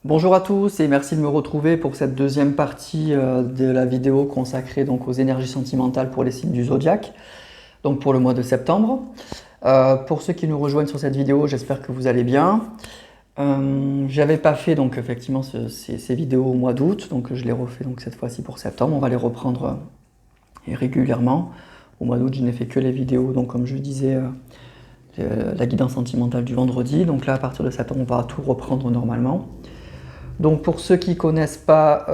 Bonjour à tous et merci de me retrouver pour cette deuxième partie de la vidéo consacrée donc aux énergies sentimentales pour les signes du zodiaque, donc pour le mois de septembre. Pour ceux qui nous rejoignent sur cette vidéo, j'espère que vous allez bien. J'avais pas fait donc effectivement ces vidéos au mois d'août, donc je les refais donc cette fois-ci pour septembre. On va les reprendre régulièrement. Au mois d'août, je n'ai fait que les vidéos, donc comme je disais, la guidance sentimentale du vendredi. Donc là, à partir de septembre, on va tout reprendre normalement. Donc pour ceux qui ne connaissent pas,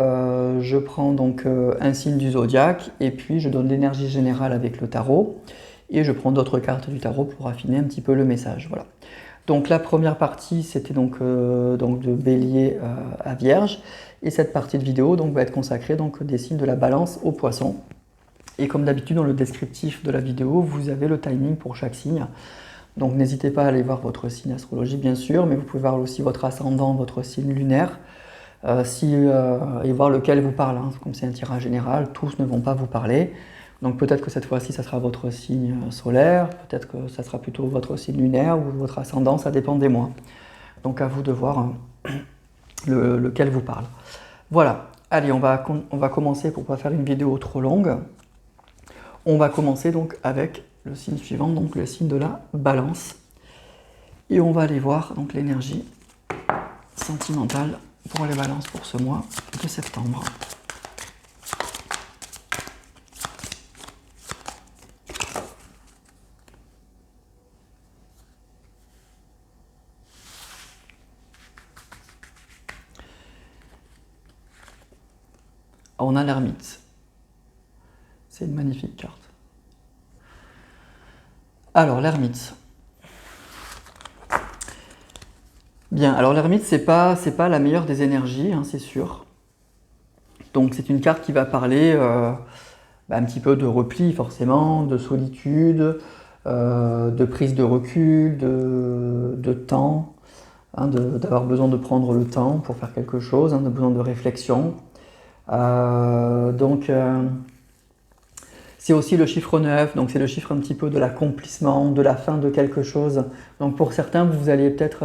je prends donc un signe du zodiaque et puis je donne l'énergie générale avec le tarot et je prends d'autres cartes du tarot pour affiner un petit peu le message. Voilà. Donc la première partie c'était donc de Bélier à Vierge et cette partie de vidéo donc, va être consacrée donc des signes de la Balance au Poisson. Et comme d'habitude dans le descriptif de la vidéo, vous avez le timing pour chaque signe. Donc n'hésitez pas à aller voir votre signe astrologique bien sûr, mais vous pouvez voir aussi votre ascendant, votre signe lunaire, et voir lequel vous parle. Hein. Comme c'est un tirage général, tous ne vont pas vous parler. Donc peut-être que cette fois-ci, ça sera votre signe solaire, peut-être que ça sera plutôt votre signe lunaire ou votre ascendant, ça dépend des mois. Donc à vous de voir lequel vous parle. Voilà, allez, on va commencer pour ne pas faire une vidéo trop longue. On va commencer donc avec le signe suivant, donc le signe de la Balance. Et on va aller voir donc l'énergie sentimentale pour les balances pour ce mois de septembre. On a l'ermite. C'est une magnifique carte. Alors l'ermite. Bien, alors l'ermite, c'est pas la meilleure des énergies, hein, c'est sûr. Donc c'est une carte qui va parler un petit peu de repli forcément, de solitude, de prise de recul, de temps, hein, d'avoir besoin de prendre le temps pour faire quelque chose, hein, de besoin de réflexion. C'est aussi le chiffre 9, donc c'est le chiffre un petit peu de l'accomplissement, de la fin de quelque chose. Donc pour certains, vous allez peut-être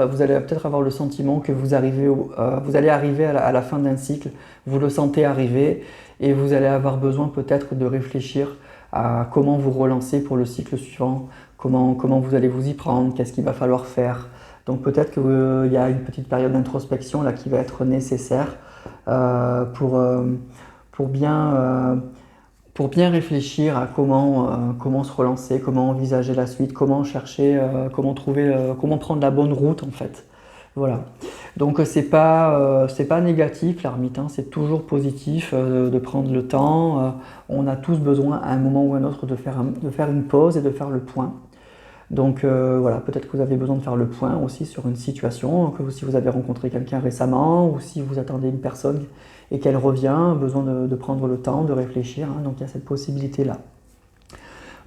avoir le sentiment que vous allez arriver à la fin d'un cycle, vous le sentez arriver, et vous allez avoir besoin peut-être de réfléchir à comment vous relancer pour le cycle suivant, comment vous allez vous y prendre, qu'est-ce qu'il va falloir faire. Donc peut-être qu'il y a une petite période d'introspection là qui va être nécessaire pour bien réfléchir à comment se relancer, comment envisager la suite, comment chercher, comment prendre la bonne route en fait. Voilà. Donc c'est pas négatif l'ermite, hein, c'est toujours positif de prendre le temps. On a tous besoin à un moment ou à un autre de faire une pause et de faire le point. Donc voilà, peut-être que vous avez besoin de faire le point aussi sur une situation, que si vous avez rencontré quelqu'un récemment ou si vous attendez une personne et qu'elle revient, besoin de prendre le temps, de réfléchir, hein, donc il y a cette possibilité-là.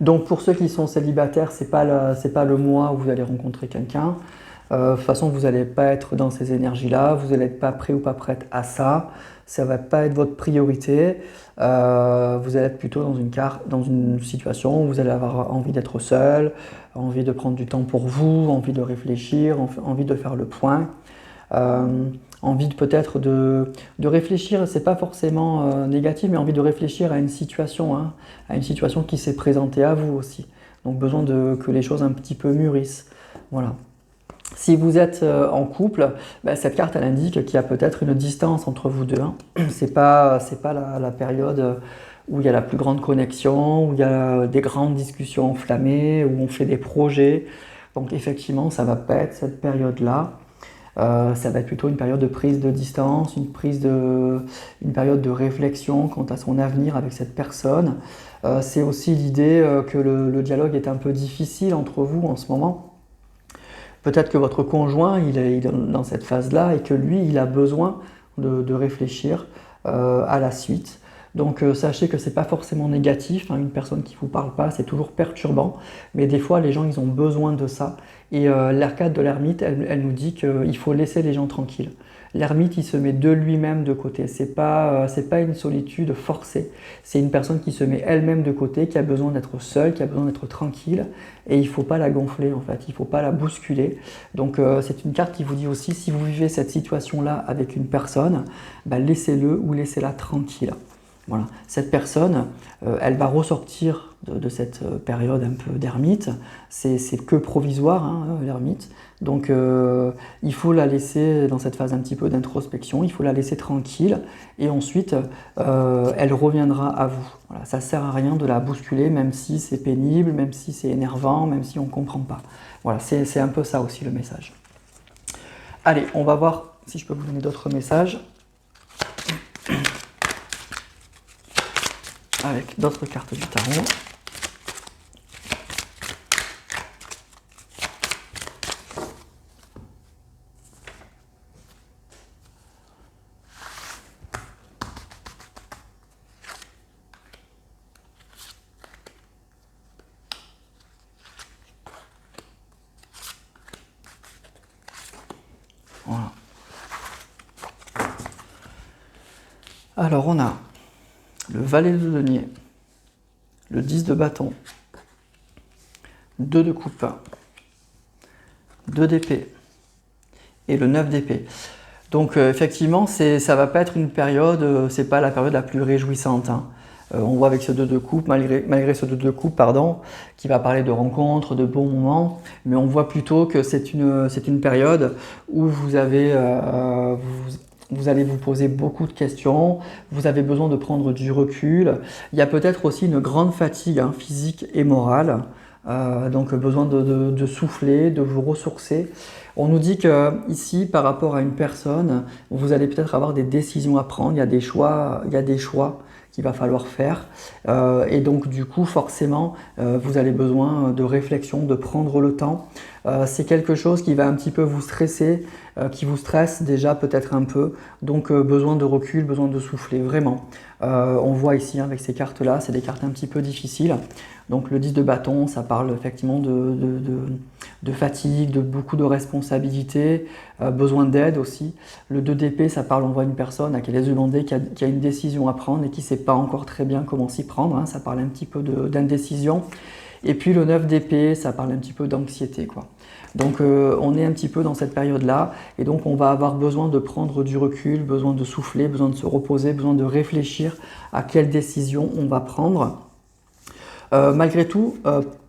Donc pour ceux qui sont célibataires, c'est pas le mois où vous allez rencontrer quelqu'un. De toute façon, vous n'allez pas être dans ces énergies-là, vous n'allez pas prêt ou pas prête à ça, ça ne va pas être votre priorité. Vous allez être plutôt dans une situation où vous allez avoir envie d'être seul, envie de prendre du temps pour vous, envie de réfléchir, envie de faire le point. Envie peut-être de réfléchir, c'est pas forcément négatif, mais envie de réfléchir à une situation, hein, à une situation qui s'est présentée à vous aussi. Donc besoin que les choses un petit peu mûrissent. Voilà. Si vous êtes en couple, cette carte elle indique qu'il y a peut-être une distance entre vous deux. Hein. C'est pas la période où il y a la plus grande connexion, où il y a des grandes discussions enflammées, où on fait des projets. Donc effectivement, ça va pas être cette période-là. Ça va être plutôt une période de prise de distance, une période de réflexion quant à son avenir avec cette personne. C'est aussi l'idée que le dialogue est un peu difficile entre vous en ce moment. Peut-être que votre conjoint il est dans cette phase-là et que lui il a besoin de réfléchir à la suite. Donc sachez que c'est pas forcément négatif, hein, une personne qui vous parle pas, c'est toujours perturbant, mais des fois les gens ils ont besoin de ça. Et l'arcade de l'ermite, elle nous dit qu'il faut laisser les gens tranquilles. L'ermite, il se met de lui-même de côté. C'est pas une solitude forcée. C'est une personne qui se met elle-même de côté, qui a besoin d'être seule, qui a besoin d'être tranquille. Et il ne faut pas la gonfler, en fait. Il ne faut pas la bousculer. Donc, c'est une carte qui vous dit aussi, si vous vivez cette situation-là avec une personne, bah, laissez-le ou laissez-la tranquille. Voilà. Cette personne, elle va ressortir de cette période un peu d'ermite. C'est que provisoire, hein, l'ermite. Donc il faut la laisser dans cette phase un petit peu d'introspection, il faut la laisser tranquille et ensuite elle reviendra à vous. Voilà, ça ne sert à rien de la bousculer, même si c'est pénible, même si c'est énervant, même si on ne comprend pas. Voilà, c'est un peu ça aussi le message. Allez, on va voir si je peux vous donner d'autres messages. Avec d'autres cartes du tarot. Voilà. Alors on a le valet de denier, le 10 de bâton, 2 de coupe, 2 d'épée et le 9 d'épée. Donc effectivement, ça va pas être une période, c'est pas la période la plus réjouissante, hein. On voit avec ce 2 de coupe, malgré ce 2 de coupe, pardon, qui va parler de rencontres, de bons moments, mais on voit plutôt que c'est une période où vous avez, vous allez vous poser beaucoup de questions, vous avez besoin de prendre du recul. Il y a peut-être aussi une grande fatigue, hein, physique et morale, donc besoin de souffler, de vous ressourcer. On nous dit que ici, par rapport à une personne, vous allez peut-être avoir des décisions à prendre, il y a des choix qu'il va falloir faire. Et donc du coup, forcément, vous avez besoin de réflexion, de prendre le temps. C'est quelque chose qui va un petit peu vous stresser, qui vous stresse déjà peut-être un peu. Donc besoin de recul, besoin de souffler, vraiment. On voit ici, hein, avec ces cartes-là, c'est des cartes un petit peu difficiles. Donc le 10 de bâton, ça parle effectivement de fatigue, de beaucoup de responsabilités, besoin d'aide aussi. Le 2 d'épée, ça parle, on voit une personne qui est les yeux bandés, qui a une décision à prendre et qui ne sait pas encore très bien comment s'y prendre, hein. Ça parle un petit peu d'indécision. Et puis le 9 d'épée, ça parle un petit peu d'anxiété, quoi. Donc on est un petit peu dans cette période-là et donc on va avoir besoin de prendre du recul, besoin de souffler, besoin de se reposer, besoin de réfléchir à quelle décision on va prendre. Malgré tout,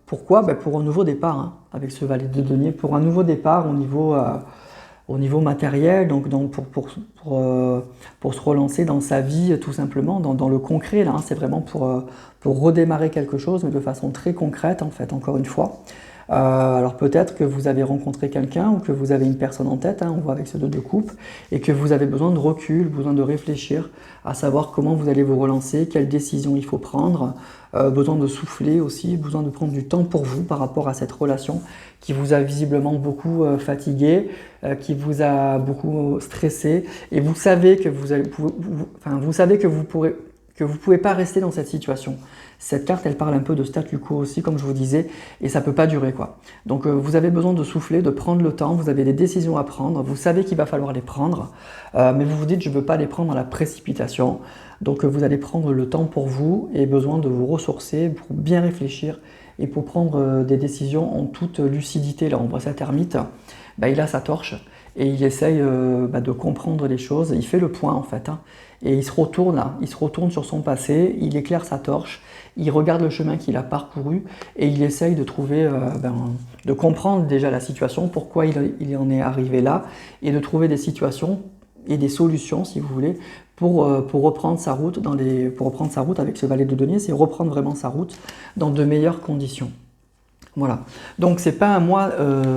pourquoi? Pour un nouveau départ, hein, avec ce valet de denier, pour un nouveau départ au niveau matériel, donc pour se relancer dans sa vie tout simplement, dans le concret, là, hein, c'est vraiment pour redémarrer quelque chose, mais de façon très concrète en fait, encore une fois. Alors peut-être que vous avez rencontré quelqu'un ou que vous avez une personne en tête, hein, on voit avec ce 2 de coupe, et que vous avez besoin de recul, besoin de réfléchir à savoir comment vous allez vous relancer, quelles décisions il faut prendre, besoin de souffler aussi, besoin de prendre du temps pour vous par rapport à cette relation qui vous a visiblement beaucoup fatigué, qui vous a beaucoup stressé, et vous savez que vous pouvez pas rester dans cette situation. Cette carte, elle parle un peu de statu quo aussi, comme je vous disais, et ça ne peut pas durer, quoi. Donc vous avez besoin de souffler, de prendre le temps, vous avez des décisions à prendre, vous savez qu'il va falloir les prendre, mais vous vous dites, je ne veux pas les prendre à la précipitation. Donc vous allez prendre le temps pour vous et besoin de vous ressourcer pour bien réfléchir et pour prendre des décisions en toute lucidité. Là, on voit cet ermite, il a sa torche et il essaye de comprendre les choses, il fait le point en fait, hein. Et il se retourne sur son passé, il éclaire sa torche, il regarde le chemin qu'il a parcouru et il essaye de trouver, de comprendre déjà la situation, pourquoi il en est arrivé là, et de trouver des situations et des solutions, si vous voulez, pour reprendre sa route avec ce valet de denier, c'est reprendre vraiment sa route dans de meilleures conditions. Voilà. Donc c'est pas un mois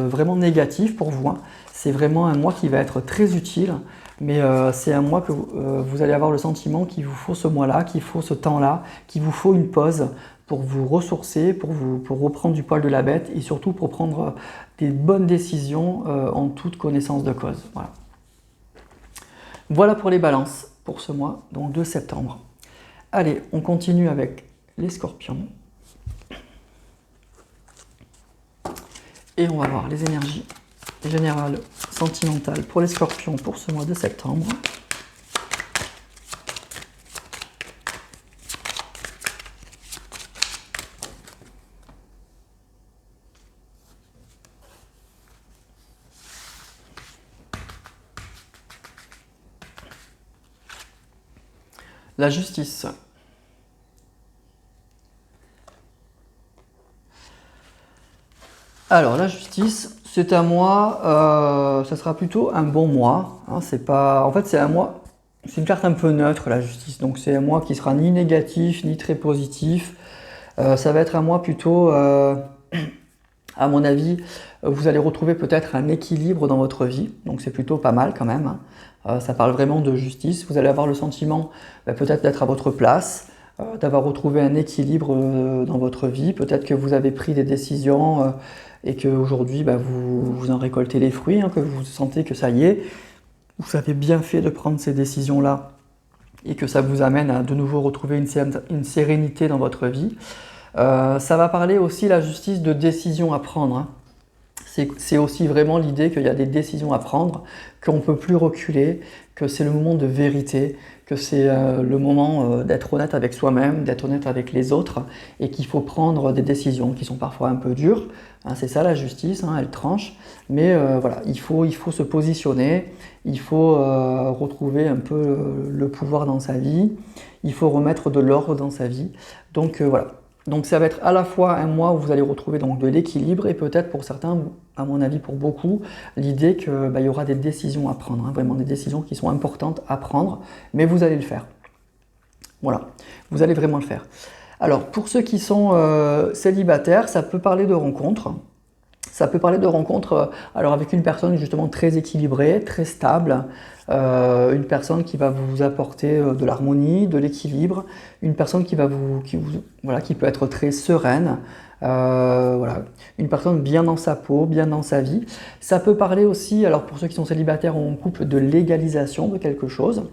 vraiment négatif pour vous, hein. C'est vraiment un mois qui va être très utile. Mais c'est un mois que vous allez avoir le sentiment qu'il vous faut ce mois-là, qu'il faut ce temps-là, qu'il vous faut une pause pour vous ressourcer, pour reprendre du poil de la bête et surtout pour prendre des bonnes décisions en toute connaissance de cause. Voilà pour les balances pour ce mois, donc de septembre. Allez, on continue avec les scorpions. Et on va voir les énergies générales sentimentales pour les scorpions pour ce mois de septembre. La justice. Alors la justice, c'est un mois, ça sera plutôt un bon mois. Hein, c'est pas, en fait, c'est un mois, c'est une carte un peu neutre la justice. Donc c'est un mois qui sera ni négatif ni très positif. Ça va être un mois plutôt, à mon avis, vous allez retrouver peut-être un équilibre dans votre vie. Donc c'est plutôt pas mal quand même. Hein. Ça parle vraiment de justice. Vous allez avoir le sentiment peut-être d'être à votre place. D'avoir retrouvé un équilibre dans votre vie. Peut-être que vous avez pris des décisions et qu'aujourd'hui vous en récoltez les fruits, hein, que vous sentez que ça y est, vous avez bien fait de prendre ces décisions-là et que ça vous amène à de nouveau retrouver une sérénité dans votre vie. Ça va parler aussi, la justice, de décisions à prendre. Hein. C'est aussi vraiment l'idée qu'il y a des décisions à prendre, qu'on ne peut plus reculer, que c'est le moment de vérité, que c'est le moment d'être honnête avec soi-même, d'être honnête avec les autres, et qu'il faut prendre des décisions qui sont parfois un peu dures. Hein, c'est ça la justice, hein, elle tranche, mais voilà, il faut se positionner, il faut retrouver un peu le pouvoir dans sa vie, il faut remettre de l'ordre dans sa vie. Donc voilà. Donc ça va être à la fois un mois où vous allez retrouver donc de l'équilibre et peut-être pour certains, à mon avis pour beaucoup, l'idée qu'il y aura des décisions à prendre, hein, vraiment des décisions qui sont importantes à prendre, mais vous allez le faire. Voilà, vous allez vraiment le faire. Alors pour ceux qui sont célibataires, ça peut parler de rencontres. Ça peut parler de rencontres alors avec une personne justement très équilibrée, très stable, une personne qui va vous apporter de l'harmonie, de l'équilibre, une personne qui peut être très sereine, voilà, une personne bien dans sa peau, bien dans sa vie. Ça peut parler aussi, alors pour ceux qui sont célibataires ou en couple, de légalisation de quelque chose.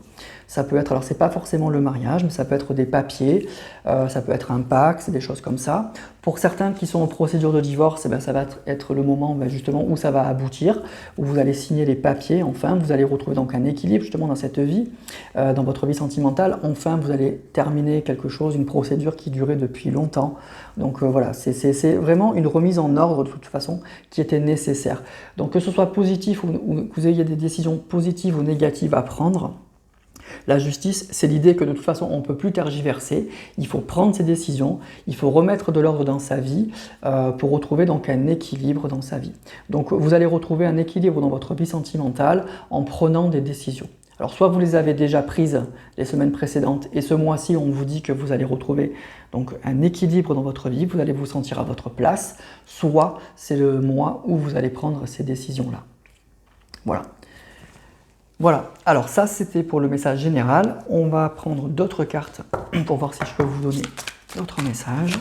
Ça peut être, alors c'est pas forcément le mariage, mais ça peut être des papiers, ça peut être un pacte, des choses comme ça. Pour certains qui sont en procédure de divorce, ça va être le moment justement où ça va aboutir, où vous allez signer les papiers, enfin, vous allez retrouver donc un équilibre justement dans cette vie, dans votre vie sentimentale. Enfin, vous allez terminer quelque chose, une procédure qui durait depuis longtemps. Donc voilà, c'est vraiment une remise en ordre de toute façon qui était nécessaire. Donc que ce soit positif ou que vous ayez des décisions positives ou négatives à prendre, la justice, c'est l'idée que de toute façon, on ne peut plus tergiverser, il faut prendre ses décisions, il faut remettre de l'ordre dans sa vie pour retrouver donc un équilibre dans sa vie. Donc vous allez retrouver un équilibre dans votre vie sentimentale en prenant des décisions. Alors soit vous les avez déjà prises les semaines précédentes et ce mois-ci, on vous dit que vous allez retrouver donc un équilibre dans votre vie, vous allez vous sentir à votre place, soit c'est le mois où vous allez prendre ces décisions-là. Voilà. Voilà, alors ça c'était pour le message général. On va prendre d'autres cartes pour voir si je peux vous donner d'autres messages.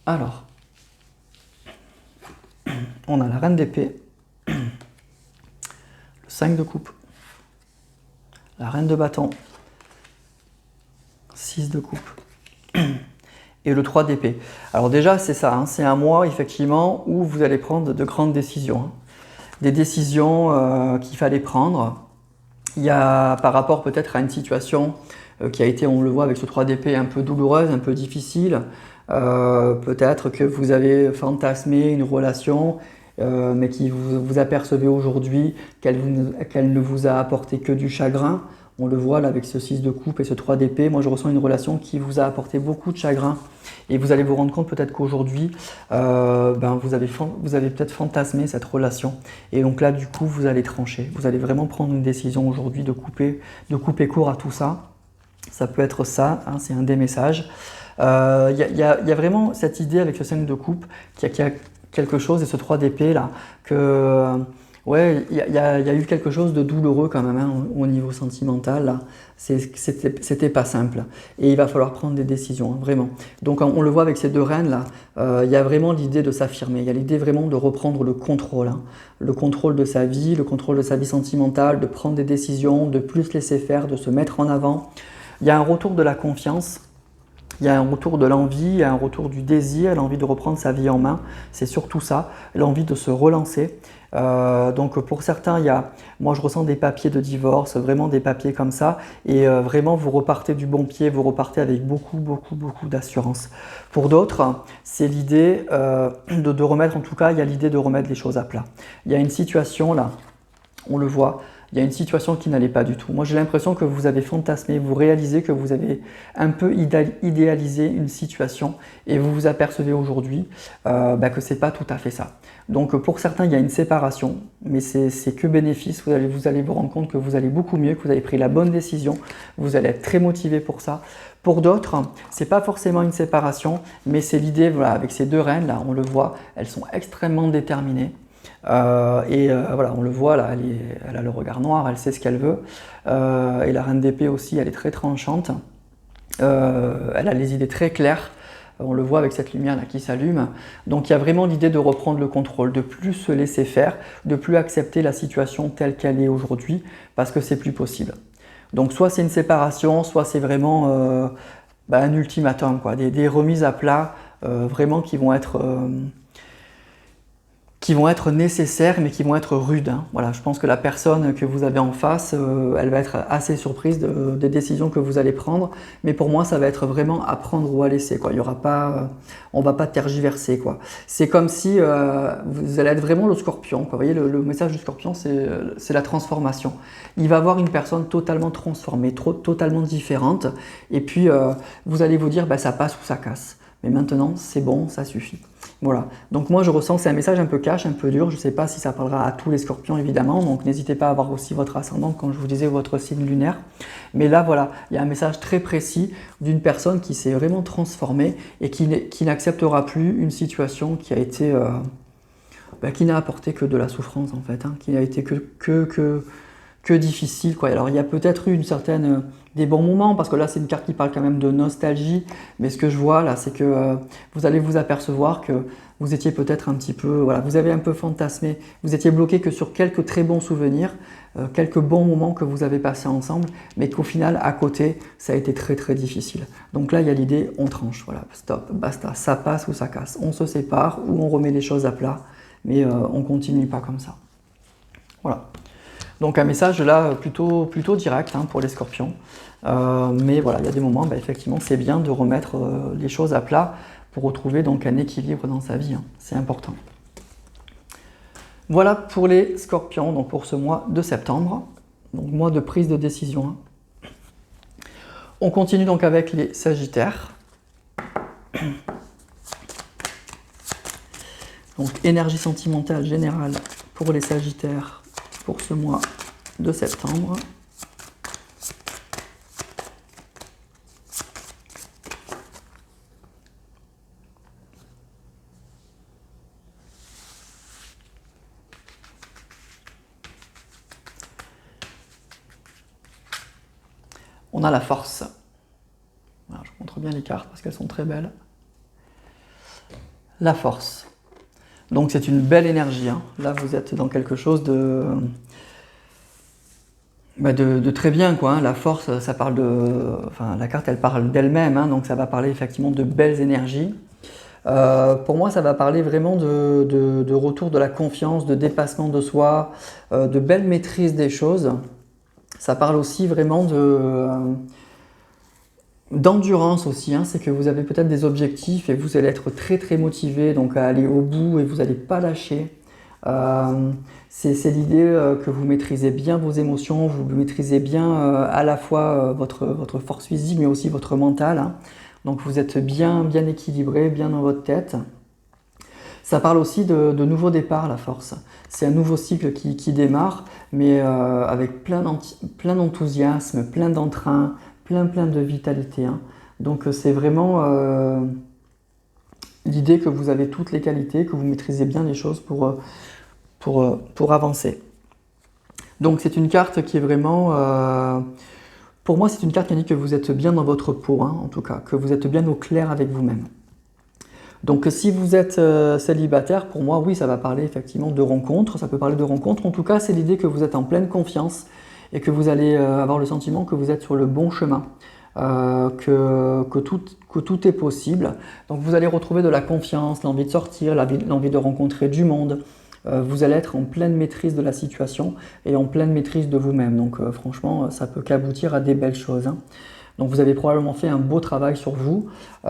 Alors, on a la reine d'épée, le 5 de coupe, la reine de bâton, 6 de coupe et le 3 d'épée. Alors déjà, c'est ça, hein, c'est un mois effectivement où vous allez prendre de grandes décisions. Hein. Des décisions qu'il fallait prendre. Il y a par rapport peut-être à une situation qui a été, on le voit avec ce 3 d'épée, un peu douloureuse, un peu difficile. Peut-être que vous avez fantasmé une relation, mais qui vous apercevez aujourd'hui qu'elle ne vous a apporté que du chagrin. On le voit là avec ce 6 de coupe et ce 3 d'épée. Moi, je ressens une relation qui vous a apporté beaucoup de chagrin. Et vous allez vous rendre compte peut-être qu'aujourd'hui, vous avez peut-être fantasmé cette relation. Et donc là, du coup, vous allez trancher. Vous allez vraiment prendre une décision aujourd'hui de couper court à tout ça. Ça peut être ça, hein, c'est un des messages. Il y a vraiment cette idée avec ce 5 de coupe qu'il y a quelque chose, et ce 3 d'épée là, que ouais, il y a eu quelque chose de douloureux quand même, hein, au niveau sentimental là. C'était pas simple. Et il va falloir prendre des décisions, hein, vraiment. Donc on le voit avec ces deux reines là, il y a vraiment l'idée de s'affirmer, il y a l'idée vraiment de reprendre le contrôle, hein. Le contrôle de sa vie, le contrôle de sa vie sentimentale, de prendre des décisions, de plus laisser faire, de se mettre en avant. Il y a un retour de la confiance. Il y a un retour de l'envie, il y a un retour du désir, l'envie de reprendre sa vie en main. C'est surtout ça, l'envie de se relancer. Donc pour certains, moi je ressens des papiers de divorce, vraiment des papiers comme ça, et vraiment vous repartez du bon pied, vous repartez avec beaucoup d'assurance. Pour d'autres, c'est l'idée de remettre, en tout cas, il y a l'idée de remettre les choses à plat. Il y a une situation là, on le voit, il y a une situation qui n'allait pas du tout. Moi, j'ai l'impression que vous avez fantasmé, vous réalisez que vous avez un peu idéalisé une situation et vous vous apercevez aujourd'hui que ce n'est pas tout à fait ça. Donc, pour certains, il y a une séparation, mais c'est que bénéfice. Vous allez vous rendre compte que vous allez beaucoup mieux, que vous avez pris la bonne décision, vous allez être très motivé pour ça. Pour d'autres, ce n'est pas forcément une séparation, mais c'est l'idée, voilà, avec ces deux reines, là, on le voit, elles sont extrêmement déterminées. Voilà, on le voit là, elle a le regard noir, elle sait ce qu'elle veut. Et la reine d'épée aussi, elle est très tranchante. Elle a les idées très claires. On le voit avec cette lumière là qui s'allume. Donc il y a vraiment l'idée de reprendre le contrôle, de plus se laisser faire, de plus accepter la situation telle qu'elle est aujourd'hui, parce que c'est plus possible. Donc soit c'est une séparation, soit c'est vraiment un ultimatum, quoi, des remises à plat vraiment qui vont être nécessaires, mais qui vont être rudes, hein. Voilà, je pense que la personne que vous avez en face, elle va être assez surprise des décisions que vous allez prendre. Mais pour moi, ça va être vraiment à prendre ou à laisser, quoi. Il y aura pas, on va pas tergiverser, quoi. C'est comme si vous allez être vraiment le scorpion, quoi. Vous voyez, le message du scorpion, c'est la transformation. Il va voir une personne totalement transformée, totalement différente. Et puis, vous allez vous dire, ça passe ou ça casse. Mais maintenant, c'est bon, ça suffit. Voilà, donc moi je ressens que c'est un message un peu cash, un peu dur, je ne sais pas si ça parlera à tous les scorpions évidemment, donc n'hésitez pas à voir aussi votre ascendant quand je vous disais votre signe lunaire. Mais là voilà, il y a un message très précis d'une personne qui s'est vraiment transformée et qui n'acceptera plus une situation qui a été, qui n'a apporté que de la souffrance en fait, hein, qui n'a été que difficile, quoi. Alors il y a peut-être eu des bons moments, parce que là c'est une carte qui parle quand même de nostalgie, mais ce que je vois là c'est que vous allez vous apercevoir que vous étiez peut-être un petit peu, voilà, vous avez un peu fantasmé, vous étiez bloqué que sur quelques très bons souvenirs, quelques bons moments que vous avez passés ensemble, mais qu'au final à côté ça a été très difficile. Donc là il y a l'idée, on tranche, voilà, stop, basta, ça passe ou ça casse, on se sépare ou on remet les choses à plat, mais on continue pas comme ça. Voilà. Donc un message là plutôt direct, hein, pour les scorpions. Mais voilà, il y a des moments, effectivement, c'est bien de remettre les choses à plat pour retrouver donc un équilibre dans sa vie, hein. C'est important. Voilà pour les scorpions, donc pour ce mois de septembre, donc mois de prise de décision, hein. On continue donc avec les sagittaires. Donc énergie sentimentale générale pour les sagittaires pour ce mois de septembre. On a la force. Alors, je vous montre bien les cartes parce qu'elles sont très belles. La force. Donc c'est une belle énergie, hein. Là vous êtes dans quelque chose de très bien, quoi, hein. La force, ça parle la carte elle parle d'elle-même, hein, donc ça va parler effectivement de belles énergies. Pour moi ça va parler vraiment de retour de la confiance, de dépassement de soi, de belle maîtrise des choses. Ça parle aussi vraiment d'endurance aussi, hein. C'est que vous avez peut-être des objectifs et vous allez être très motivé donc à aller au bout et vous n'allez pas lâcher. C'est l'idée que vous maîtrisez bien vos émotions, vous maîtrisez bien à la fois votre force physique mais aussi votre mental, hein. Donc vous êtes bien équilibré, bien dans votre tête. Ça parle aussi de nouveaux départs, la force. C'est un nouveau cycle qui démarre, mais avec plein d'enthousiasme, plein d'entrain, plein de vitalité, hein. Donc c'est vraiment l'idée que vous avez toutes les qualités, que vous maîtrisez bien les choses pour avancer. Donc c'est une carte qui est vraiment... pour moi, c'est une carte qui indique que vous êtes bien dans votre peau, hein, en tout cas, que vous êtes bien au clair avec vous-même. Donc si vous êtes célibataire, pour moi, oui, ça va parler effectivement de rencontres, ça peut parler de rencontres. En tout cas, c'est l'idée que vous êtes en pleine confiance et que vous allez avoir le sentiment que vous êtes sur le bon chemin, que tout est possible. Donc vous allez retrouver de la confiance, l'envie de sortir, l'envie de rencontrer du monde. Vous allez être en pleine maîtrise de la situation et en pleine maîtrise de vous-même. Donc franchement, ça peut qu'aboutir à des belles choses, hein. Donc vous avez probablement fait un beau travail sur vous, que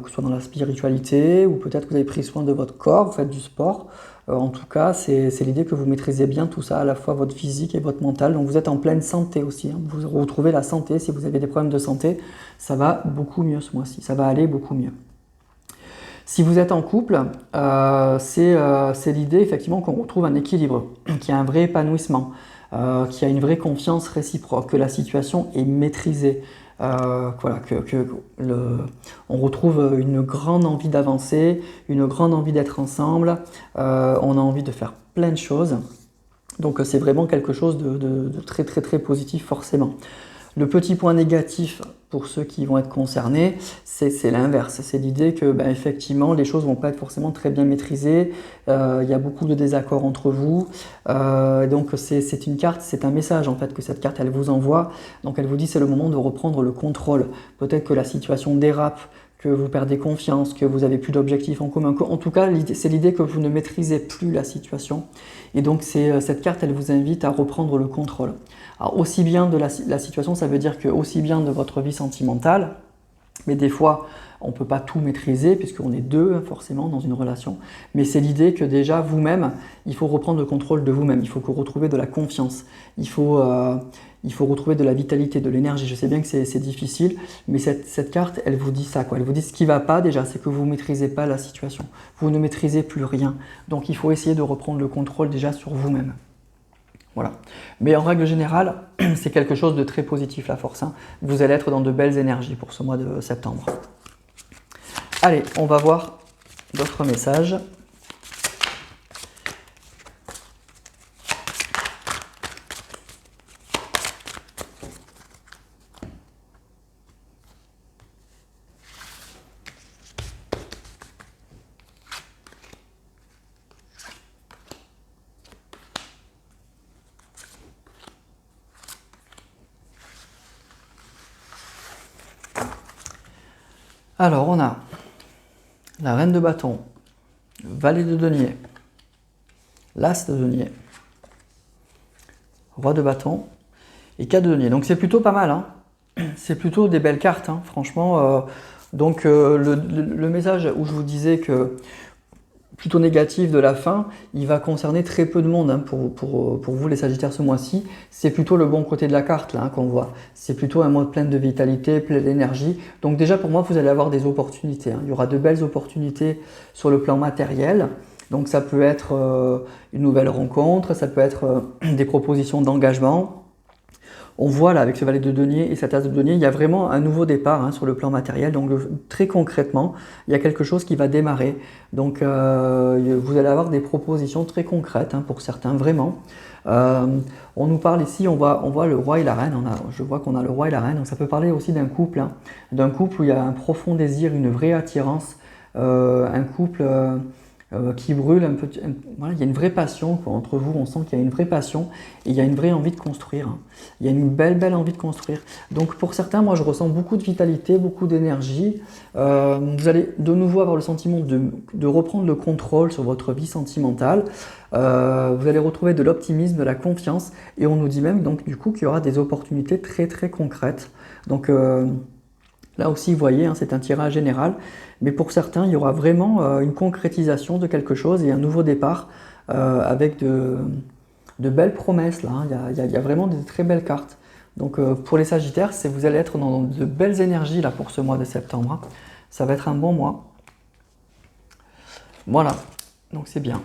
ce soit dans la spiritualité ou peut-être que vous avez pris soin de votre corps, vous faites du sport. En tout cas, c'est l'idée que vous maîtrisez bien tout ça, à la fois votre physique et votre mental. Donc vous êtes en pleine santé aussi, hein. Vous retrouvez la santé. Si vous avez des problèmes de santé, ça va beaucoup mieux ce mois-ci, ça va aller beaucoup mieux. Si vous êtes en couple, c'est l'idée effectivement qu'on retrouve un équilibre, qu'il y a un vrai épanouissement, qu'il y a une vraie confiance réciproque, que la situation est maîtrisée. Voilà, on retrouve une grande envie d'avancer, une grande envie d'être ensemble, on a envie de faire plein de choses. Donc c'est vraiment quelque chose de très très très positif forcément. Le petit point négatif pour ceux qui vont être concernés, c'est l'inverse. C'est l'idée que effectivement les choses ne vont pas être forcément très bien maîtrisées, il y a beaucoup de désaccords entre vous. Donc c'est une carte, c'est un message en fait que cette carte elle vous envoie. Donc elle vous dit c'est le moment de reprendre le contrôle. Peut-être que la situation dérape, que vous perdez confiance, que vous n'avez plus d'objectifs en commun. En tout cas, c'est l'idée que vous ne maîtrisez plus la situation. Et donc cette carte, elle vous invite à reprendre le contrôle. Alors aussi bien de la situation, ça veut dire que aussi bien de votre vie sentimentale, mais des fois, on ne peut pas tout maîtriser puisqu'on est deux forcément dans une relation. Mais c'est l'idée que déjà vous-même, il faut reprendre le contrôle de vous-même. Il faut que vous retrouviez de la confiance. Il faut retrouver de la vitalité, de l'énergie. Je sais bien que c'est difficile, mais cette carte, elle vous dit ça, quoi. Elle vous dit ce qui ne va pas déjà, c'est que vous ne maîtrisez pas la situation. Vous ne maîtrisez plus rien. Donc il faut essayer de reprendre le contrôle déjà sur vous-même. Voilà. Mais en règle générale, c'est quelque chose de très positif la force, hein. Vous allez être dans de belles énergies pour ce mois de septembre. Allez, on va voir d'autres messages. Alors, on a la reine de bâton, valet de denier, l'as de denier, roi de bâton et 4 de denier. Donc c'est plutôt pas mal, hein. C'est plutôt des belles cartes, hein, franchement. Le message où je vous disais que plutôt négatif de la fin, il va concerner très peu de monde, hein, pour vous les Sagittaires ce mois-ci. C'est plutôt le bon côté de la carte là, hein, qu'on voit. C'est plutôt un mois plein de vitalité, plein d'énergie. Donc déjà pour moi, vous allez avoir des opportunités, hein. Il y aura de belles opportunités sur le plan matériel. Donc ça peut être une nouvelle rencontre, ça peut être des propositions d'engagement. On voit là avec ce valet de denier et cette as de denier, il y a vraiment un nouveau départ, hein, sur le plan matériel. Donc très concrètement, il y a quelque chose qui va démarrer. Donc vous allez avoir des propositions très concrètes, hein, pour certains, vraiment. On nous parle ici, on voit le roi et la reine. Je vois qu'on a le roi et la reine. Donc ça peut parler aussi d'un couple, hein, d'un couple où il y a un profond désir, une vraie attirance, un couple qui brûle un peu. Voilà, il y a une vraie passion, quoi, entre vous, on sent qu'il y a une vraie passion et il y a une vraie envie de construire, hein. Il y a une belle envie de construire. Donc pour certains, moi je ressens beaucoup de vitalité, beaucoup d'énergie. Vous allez de nouveau avoir le sentiment de reprendre le contrôle sur votre vie sentimentale. Vous allez retrouver de l'optimisme, de la confiance et on nous dit même donc du coup qu'il y aura des opportunités très très concrètes. Donc là aussi, vous voyez, hein, c'est un tirage général, mais pour certains, il y aura vraiment une concrétisation de quelque chose et un nouveau départ avec de belles promesses. Là, hein. Il y a vraiment des très belles cartes. Donc pour les Sagittaires, vous allez être dans de belles énergies là, pour ce mois de septembre, hein. Ça va être un bon mois. Voilà, donc c'est bien.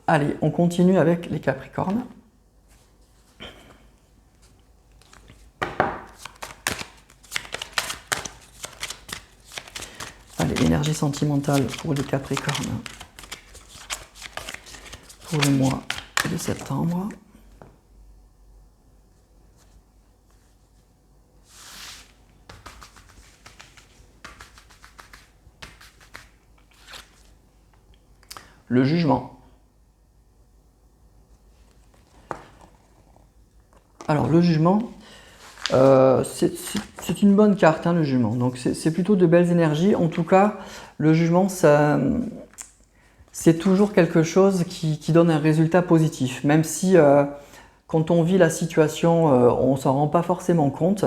Allez, on continue avec les Capricornes. énergie sentimentale pour les Capricornes pour le mois de septembre. Le jugement. Alors le jugement, c'est une bonne carte, hein, le jugement. Donc c'est plutôt de belles énergies. En tout cas, le jugement, c'est toujours quelque chose qui donne un résultat positif. Même si quand on vit la situation, on ne s'en rend pas forcément compte.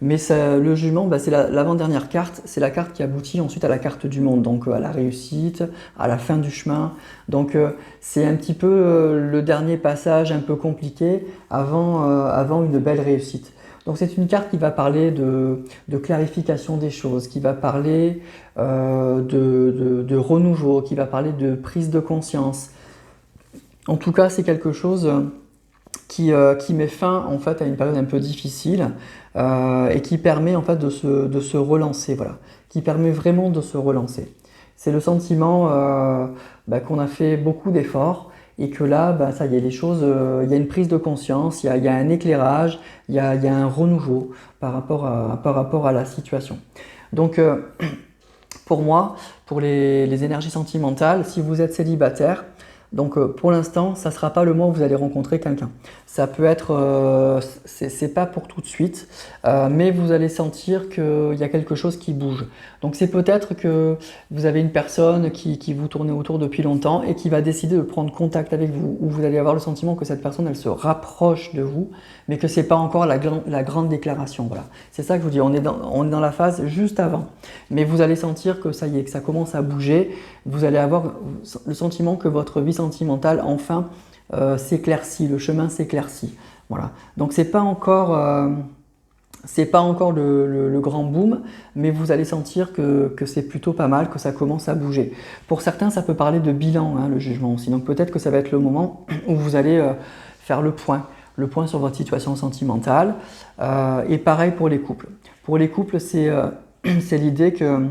Mais le jugement, c'est l'avant-dernière carte, c'est la carte qui aboutit ensuite à la carte du monde, donc à la réussite, à la fin du chemin. Donc c'est un petit peu le dernier passage un peu compliqué avant une belle réussite. Donc c'est une carte qui va parler de clarification des choses, qui va parler de renouveau, qui va parler de prise de conscience. En tout cas, c'est quelque chose qui met fin en fait à une période un peu difficile et qui permet en fait de se relancer, voilà, qui permet vraiment de se relancer. C'est le sentiment qu'on a fait beaucoup d'efforts et que là, ça y est, les choses, il y a une prise de conscience, il y a un éclairage, il y a un renouveau par rapport à la situation. Donc pour moi, pour les énergies sentimentales, si vous êtes célibataire, donc pour l'instant, ça ne sera pas le mois où vous allez rencontrer quelqu'un. Ça peut être, c'est pas pour tout de suite, mais vous allez sentir qu'il y a quelque chose qui bouge. Donc c'est peut-être que vous avez une personne qui vous tourne autour depuis longtemps et qui va décider de prendre contact avec vous, ou vous allez avoir le sentiment que cette personne, elle se rapproche de vous, mais que ce n'est pas encore la grande déclaration. Voilà. C'est ça que je vous dis, on est dans la phase juste avant. Mais vous allez sentir que ça y est, que ça commence à bouger. Vous allez avoir le sentiment que votre vie sentimentale, enfin, s'éclaircit, le chemin s'éclaircit. Voilà. Donc c'est pas encore le grand boom, mais vous allez sentir que c'est plutôt pas mal, que ça commence à bouger. Pour certains, ça peut parler de bilan, hein, le jugement aussi. Donc peut-être que ça va être le moment où vous allez faire le point sur votre situation sentimentale. Et pareil pour les couples. Pour les couples, c'est l'idée que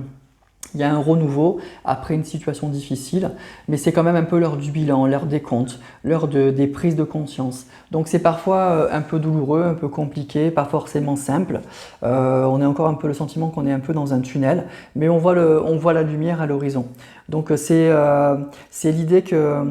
il y a un renouveau après une situation difficile, mais c'est quand même un peu l'heure du bilan, l'heure des comptes, l'heure des prises de conscience. Donc c'est parfois un peu douloureux, un peu compliqué, pas forcément simple. On a encore un peu le sentiment qu'on est un peu dans un tunnel, mais on voit la lumière à l'horizon. Donc c'est l'idée que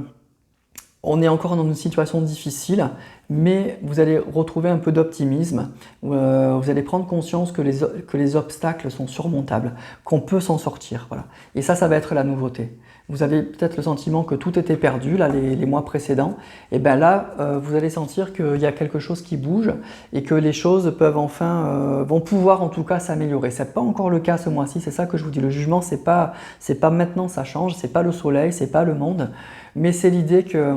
on est encore dans une situation difficile, mais vous allez retrouver un peu d'optimisme. Vous allez prendre conscience que les obstacles sont surmontables, qu'on peut s'en sortir. Voilà. Et ça va être la nouveauté. Vous avez peut-être le sentiment que tout était perdu là, les mois précédents. Et bien là, vous allez sentir qu'il y a quelque chose qui bouge et que les choses peuvent enfin, vont pouvoir en tout cas s'améliorer. Ce n'est pas encore le cas ce mois-ci, c'est ça que je vous dis. Le jugement, c'est pas maintenant ça change, c'est pas le soleil, c'est pas le monde, mais c'est l'idée que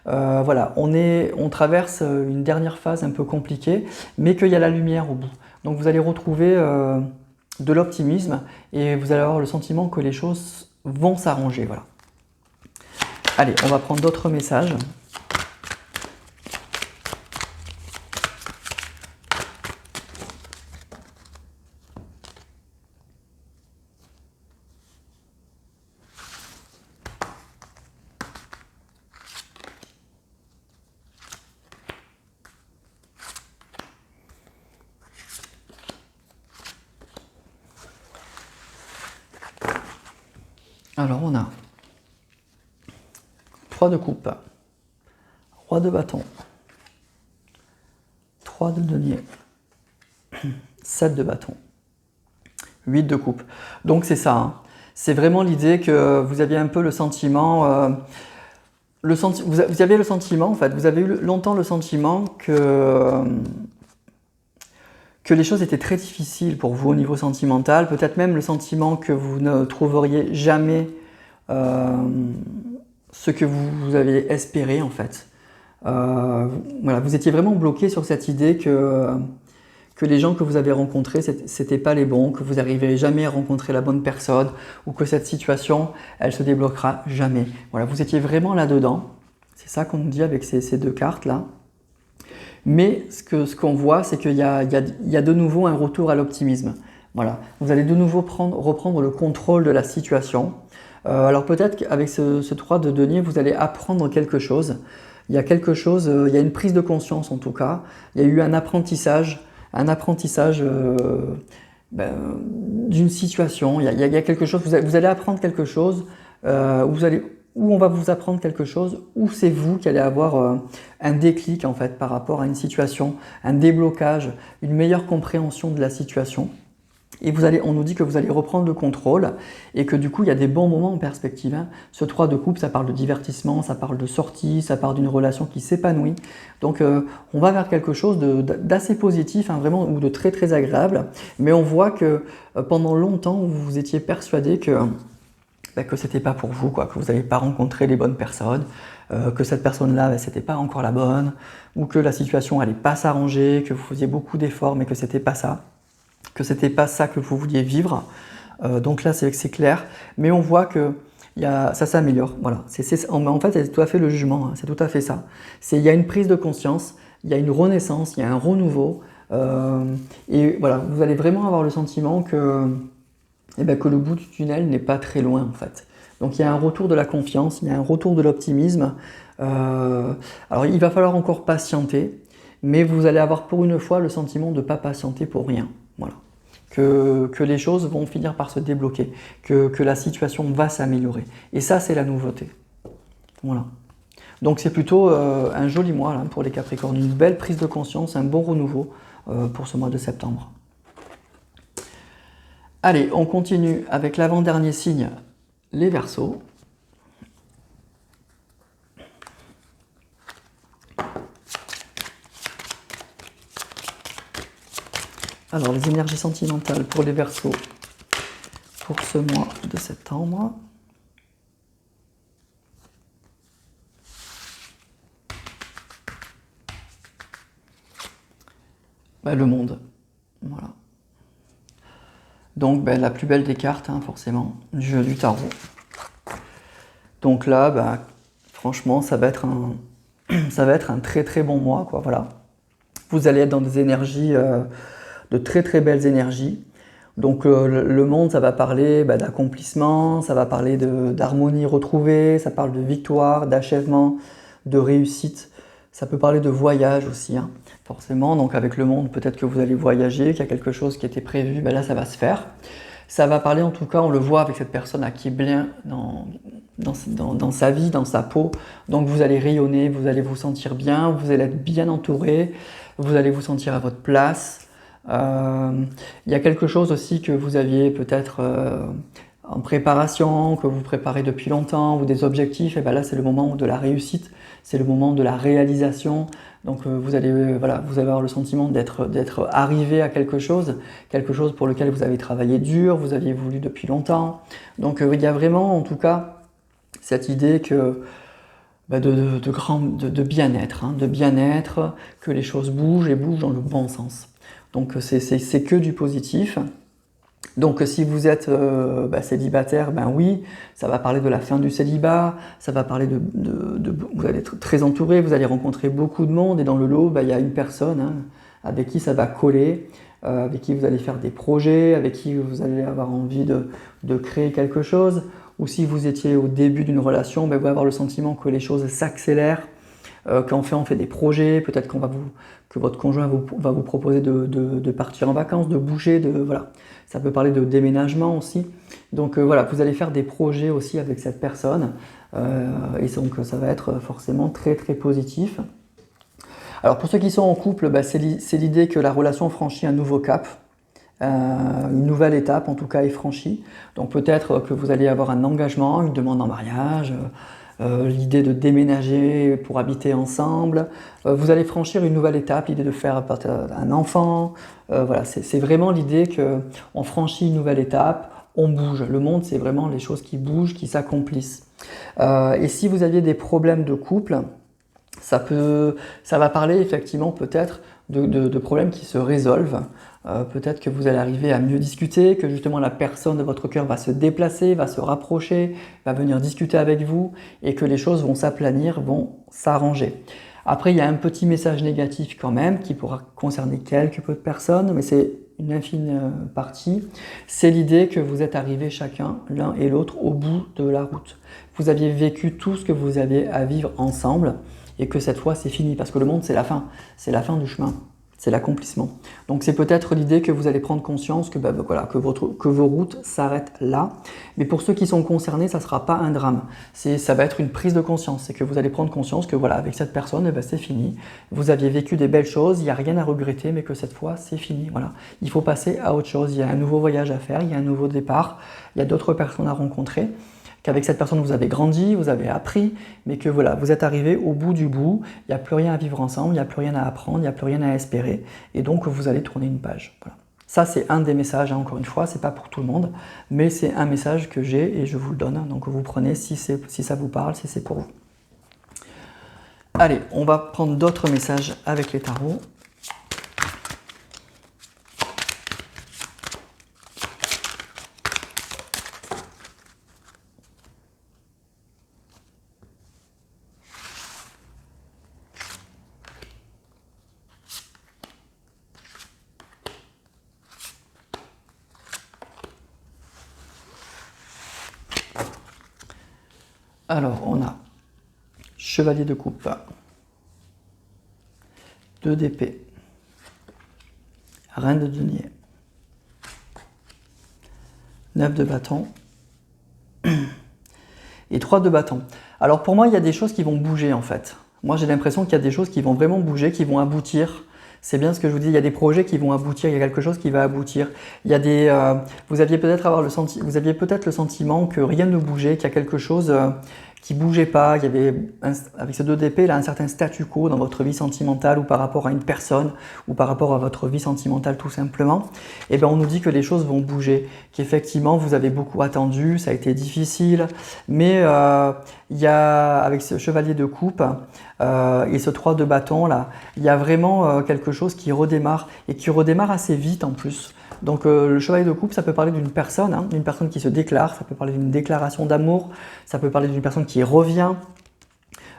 voilà, on traverse une dernière phase un peu compliquée, mais qu'il y a la lumière au bout. Donc vous allez retrouver de l'optimisme et vous allez avoir le sentiment que les choses vont s'arranger. Voilà. Allez, on va prendre d'autres messages. Alors on a 3 de coupe, roi de bâton, 3 de denier, 7 de bâton, 8 de coupe. Donc c'est ça, hein. C'est vraiment l'idée que vous aviez un peu le sentiment, vous avez le sentiment en fait, vous avez eu longtemps le sentiment que les choses étaient très difficiles pour vous au niveau sentimental, peut-être même le sentiment que vous ne trouveriez jamais ce que vous aviez espéré en fait. Voilà, vous étiez vraiment bloqué sur cette idée que les gens que vous avez rencontrés, c'était pas les bons, que vous n'arriverez jamais à rencontrer la bonne personne, ou que cette situation, elle se débloquera jamais. Voilà, vous étiez vraiment là-dedans. C'est ça qu'on nous dit avec ces 2 cartes-là. Mais ce qu'on voit, c'est qu'il y a de nouveau un retour à l'optimisme. Voilà, vous allez de nouveau reprendre le contrôle de la situation. Alors peut-être qu'avec ce 3 de denier, vous allez apprendre quelque chose. Il y a quelque chose, il y a une prise de conscience en tout cas. Il y a eu un apprentissage d'une situation. Il y a quelque chose, vous allez apprendre quelque chose, où on va vous apprendre quelque chose, où c'est vous qui allez avoir un déclic en fait par rapport à une situation, un déblocage, une meilleure compréhension de la situation. Et on nous dit que vous allez reprendre le contrôle et que du coup il y a des bons moments en perspective, hein. Ce 3 de coupe, ça parle de divertissement, ça parle de sortie, ça parle d'une relation qui s'épanouit. Donc on va vers quelque chose d'assez positif, hein, vraiment, ou de très très agréable. Mais on voit que pendant longtemps vous étiez persuadé que c'était pas pour vous, quoi, que vous n'avez pas rencontré les bonnes personnes, que cette personne-là, c'était pas encore la bonne, ou que la situation allait pas s'arranger, que vous faisiez beaucoup d'efforts mais que c'était pas ça. Que c'était pas ça que vous vouliez vivre. Donc là, c'est clair. Mais on voit que ça s'améliore. Voilà. En fait, c'est tout à fait le jugement. Hein. C'est tout à fait ça. Il y a une prise de conscience, il y a une renaissance, il y a un renouveau. Et voilà, vous allez vraiment avoir le sentiment que le bout du tunnel n'est pas très loin, en fait. Donc il y a un retour de la confiance, il y a un retour de l'optimisme. Alors il va falloir encore patienter, mais vous allez avoir pour une fois le sentiment de ne pas patienter pour rien. Voilà. Que les choses vont finir par se débloquer, que la situation va s'améliorer. Et ça, c'est la nouveauté. Voilà. Donc c'est plutôt un joli mois là, pour les Capricornes, une belle prise de conscience, un bon renouveau pour ce mois de septembre. Allez, on continue avec l'avant-dernier signe, les Verseaux. Alors, les énergies sentimentales pour les Verseaux pour ce mois de septembre. Le monde. Voilà. Donc, la plus belle des cartes, hein, forcément, du jeu du tarot. Donc là, franchement, ça va être un très très bon mois, quoi. Voilà. Vous allez être dans des énergies, de très très belles énergies. Donc le monde, ça va parler d'accomplissement, ça va parler d'harmonie retrouvée, ça parle de victoire, d'achèvement, de réussite. Ça peut parler de voyage aussi, hein, forcément. Donc avec le monde, peut-être que vous allez voyager, qu'il y a quelque chose qui était prévu, là ça va se faire. Ça va parler, en tout cas, on le voit avec cette personne qui est bien dans sa vie, dans sa peau. Donc vous allez rayonner, vous allez vous sentir bien, vous allez être bien entouré, vous allez vous sentir à votre place. Il y a quelque chose aussi que vous aviez peut-être en préparation, que vous préparez depuis longtemps, ou des objectifs, et là c'est le moment de la réussite, c'est le moment de la réalisation. Donc vous allez avoir le sentiment d'être arrivé à quelque chose pour lequel vous avez travaillé dur, vous aviez voulu depuis longtemps. Donc il y a vraiment en tout cas cette idée que de bien-être, hein, que les choses bougent et bougent dans le bon sens. Donc c'est que du positif. Donc si vous êtes célibataire, oui, ça va parler de la fin du célibat, ça va parler vous allez être très entouré, vous allez rencontrer beaucoup de monde, et dans le lot, il y a une personne, hein, avec qui ça va coller, avec qui vous allez faire des projets, avec qui vous allez avoir envie de créer quelque chose. Ou si vous étiez au début d'une relation, vous allez avoir le sentiment que les choses s'accélèrent, qu'enfin on fait des projets, peut-être que votre conjoint va vous proposer de partir en vacances, de bouger, voilà. Ça peut parler de déménagement aussi. Donc vous allez faire des projets aussi avec cette personne, et donc ça va être forcément très très positif. Alors pour ceux qui sont en couple, c'est l'idée que la relation franchit un nouveau cap. Une nouvelle étape en tout cas est franchie. Donc peut-être que vous allez avoir un engagement, une demande en mariage, l'idée de déménager pour habiter ensemble. Vous allez franchir une nouvelle étape, l'idée de faire un enfant. Voilà, c'est vraiment l'idée qu'on franchit une nouvelle étape, on bouge. Le monde, c'est vraiment les choses qui bougent, qui s'accomplissent. Et si vous aviez des problèmes de couple, ça va parler effectivement peut-être de problèmes qui se résolvent. Peut-être que vous allez arriver à mieux discuter, que justement la personne de votre cœur va se déplacer, va se rapprocher, va venir discuter avec vous, et que les choses vont s'aplanir, vont s'arranger. Après, il y a un petit message négatif quand même qui pourra concerner quelques peu de personnes, mais c'est une infime partie, c'est l'idée que vous êtes arrivés chacun, l'un et l'autre, au bout de la route. Vous aviez vécu tout ce que vous aviez à vivre ensemble et que cette fois c'est fini, parce que le monde c'est la fin du chemin, c'est l'accomplissement. Donc c'est peut-être l'idée que vous allez prendre conscience que, voilà, que vos routes s'arrêtent là. Mais pour ceux qui sont concernés, ça ne sera pas un drame. Ça va être une prise de conscience. C'est que vous allez prendre conscience que voilà, avec cette personne, c'est fini. Vous aviez vécu des belles choses, il n'y a rien à regretter, mais que cette fois, c'est fini. Voilà. Il faut passer à autre chose. Il y a un nouveau voyage à faire, il y a un nouveau départ, il y a d'autres personnes à rencontrer. Qu'avec cette personne, vous avez grandi, vous avez appris, mais que voilà, vous êtes arrivé au bout du bout, il n'y a plus rien à vivre ensemble, il n'y a plus rien à apprendre, il n'y a plus rien à espérer, et donc vous allez tourner une page. Voilà. Ça, c'est un des messages, hein, encore une fois, c'est pas pour tout le monde, mais c'est un message que j'ai et je vous le donne, donc vous prenez si ça vous parle, si c'est pour vous. Allez, on va prendre d'autres messages avec les tarots. Alors, on a Chevalier de coupe, 2 d'épée, Reine de denier, 9 de bâton et 3 de bâton. Alors pour moi, il y a des choses qui vont bouger en fait. Moi, j'ai l'impression qu'il y a des choses qui vont vraiment bouger, qui vont aboutir. C'est bien ce que je vous dis, il y a des projets qui vont aboutir, il y a quelque chose qui va aboutir. Il y a des, vous aviez peut-être le sentiment que rien ne bougeait, qu'il y a quelque chose qui bougeait pas. Il y avait, avec ces 2 d'épée, là, un certain statu quo dans votre vie sentimentale ou par rapport à une personne ou par rapport à votre vie sentimentale tout simplement. Et bien, on nous dit que les choses vont bouger, qu'effectivement, vous avez beaucoup attendu, ça a été difficile, mais il y a, avec ce chevalier de coupe et ce 3 de bâton là, il y a vraiment quelque chose qui redémarre et qui redémarre assez vite en plus. Donc le chevalier de coupe, ça peut parler d'une personne, hein, d'une personne qui se déclare, ça peut parler d'une déclaration d'amour, ça peut parler d'une personne qui revient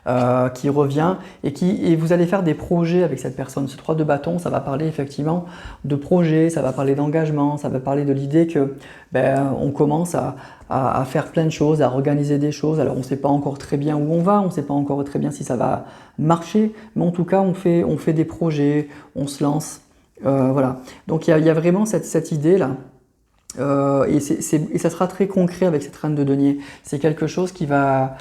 et vous allez faire des projets avec cette personne. Ce 3 de bâton, ça va parler effectivement de projets, ça va parler d'engagement, ça va parler de l'idée que on commence à faire plein de choses, à organiser des choses. Alors on ne sait pas encore très bien où on va, on ne sait pas encore très bien si ça va marcher, mais en tout cas on fait des projets, on se lance. Voilà. Donc il y a vraiment cette idée-là. Et ça sera très concret avec cette reine de denier. C'est quelque chose qui va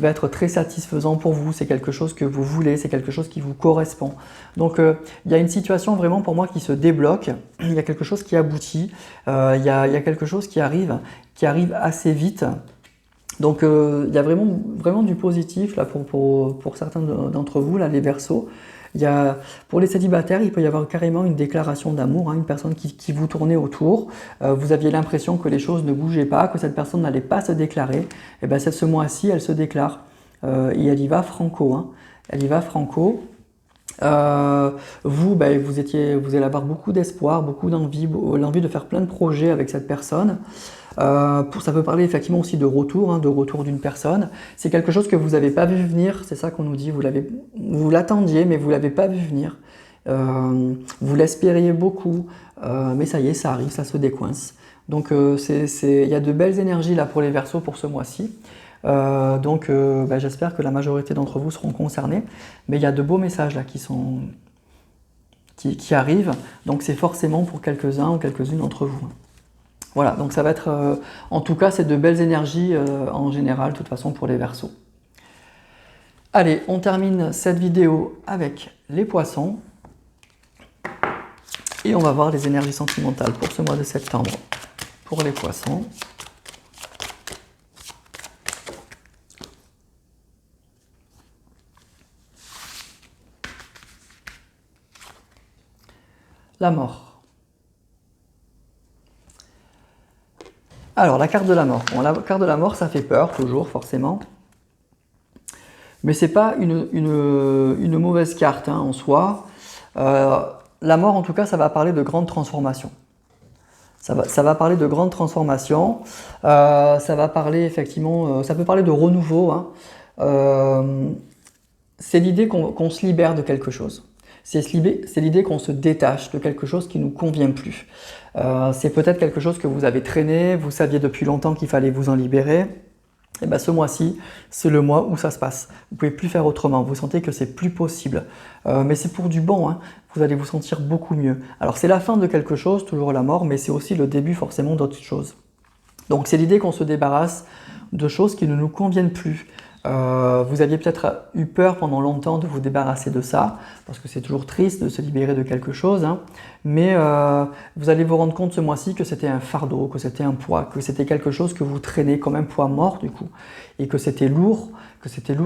être très satisfaisant pour vous, c'est quelque chose que vous voulez, c'est quelque chose qui vous correspond. Donc il y a une situation vraiment pour moi qui se débloque, il y a quelque chose qui aboutit, il y a quelque chose qui arrive assez vite. Donc il y a vraiment du positif là pour certains d'entre vous, là, les Verseaux. Pour les célibataires, il peut y avoir carrément une déclaration d'amour, hein, une personne qui vous tournait autour. Vous aviez l'impression que les choses ne bougeaient pas, que cette personne n'allait pas se déclarer. Et bien ce mois-ci, elle se déclare. Et elle y va franco. Hein. Elle y va franco. Vous allez avoir beaucoup d'espoir, beaucoup d'envie, l'envie de faire plein de projets avec cette personne. Ça peut parler effectivement aussi de retour d'une personne. C'est quelque chose que vous n'avez pas vu venir, c'est ça qu'on nous dit, vous l'attendiez mais vous ne l'avez pas vu venir. Vous l'espériez beaucoup, mais ça y est, ça arrive, ça se décoince. Donc il y a de belles énergies là pour les Verseaux pour ce mois-ci. J'espère que la majorité d'entre vous seront concernés, mais il y a de beaux messages là qui arrivent, donc c'est forcément pour quelques-uns ou quelques-unes d'entre vous. Voilà, donc ça va être, en tout cas, c'est de belles énergies en général, de toute façon, pour les Verseaux. Allez, on termine cette vidéo avec les Poissons. Et on va voir les énergies sentimentales pour ce mois de septembre pour les Poissons. La mort. Alors, la carte de la mort. Bon, la carte de la mort, ça fait peur, toujours, forcément. Mais ce n'est pas une mauvaise carte hein, en soi. La mort, en tout cas, ça va parler de grandes transformations. Ça va parler de grandes transformations. Ça va parler, effectivement, ça peut parler de renouveau. Hein. C'est l'idée qu'on se libère de quelque chose. C'est l'idée qu'on se détache de quelque chose qui ne nous convient plus. C'est peut-être quelque chose que vous avez traîné, vous saviez depuis longtemps qu'il fallait vous en libérer. Et bien ce mois-ci, c'est le mois où ça se passe. Vous ne pouvez plus faire autrement, vous sentez que c'est plus possible. Mais c'est pour du bon, hein. Vous allez vous sentir beaucoup mieux. Alors c'est la fin de quelque chose, toujours la mort, mais c'est aussi le début forcément d'autre chose. Donc c'est l'idée qu'on se débarrasse de choses qui ne nous conviennent plus. Vous aviez peut-être eu peur pendant longtemps de vous débarrasser de ça, parce que c'est toujours triste de se libérer de quelque chose, hein, mais vous allez vous rendre compte ce mois-ci que c'était un fardeau, que c'était un poids, que c'était quelque chose que vous traînez comme un poids mort du coup, et que c'était lourd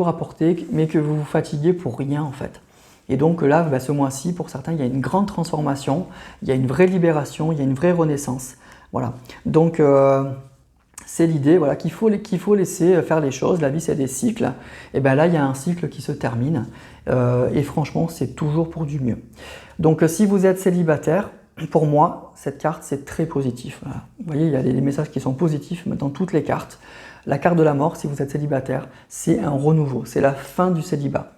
à porter, mais que vous vous fatiguez pour rien en fait. Et donc là, bah, ce mois-ci, pour certains, il y a une grande transformation, il y a une vraie libération, il y a une vraie renaissance. Voilà. Donc c'est l'idée voilà, qu'il faut laisser faire les choses. La vie, c'est des cycles. Et bien là, il y a un cycle qui se termine. Et franchement, c'est toujours pour du mieux. Donc, si vous êtes célibataire, pour moi, cette carte, c'est très positif. Voilà. Vous voyez, il y a des messages qui sont positifs dans toutes les cartes. La carte de la mort, si vous êtes célibataire, c'est un renouveau. C'est la fin du célibat.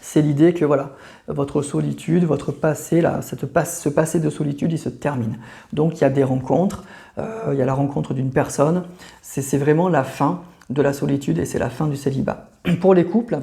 C'est l'idée que voilà, votre solitude, votre passé, là, ce passé de solitude, il se termine. Donc il y a des rencontres, il y a la rencontre d'une personne, c'est vraiment la fin de la solitude et c'est la fin du célibat. Pour les couples,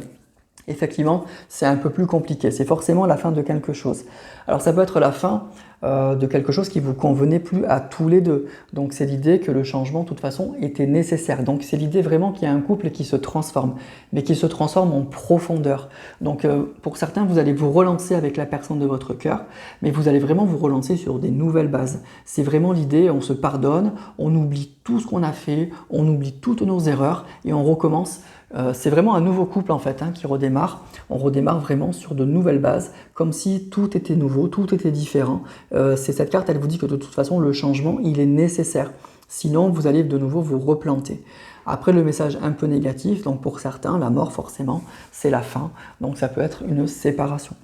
effectivement, c'est un peu plus compliqué, c'est forcément la fin de quelque chose. Alors ça peut être la fin de quelque chose qui ne vous convenait plus à tous les deux. Donc c'est l'idée que le changement, de toute façon, était nécessaire. Donc c'est l'idée vraiment qu'il y a un couple qui se transforme, mais qui se transforme en profondeur. Donc pour certains, vous allez vous relancer avec la personne de votre cœur, mais vous allez vraiment vous relancer sur des nouvelles bases. C'est vraiment l'idée, on se pardonne, on oublie tout ce qu'on a fait, on oublie toutes nos erreurs et on recommence. C'est vraiment un nouveau couple en fait qui redémarre. On redémarre vraiment sur de nouvelles bases, comme si tout était nouveau, tout était différent. Cette carte, elle vous dit que de toute façon, le changement, il est nécessaire. Sinon, vous allez de nouveau vous replanter. Après, le message un peu négatif, donc pour certains, la mort forcément, c'est la fin. Donc ça peut être une séparation.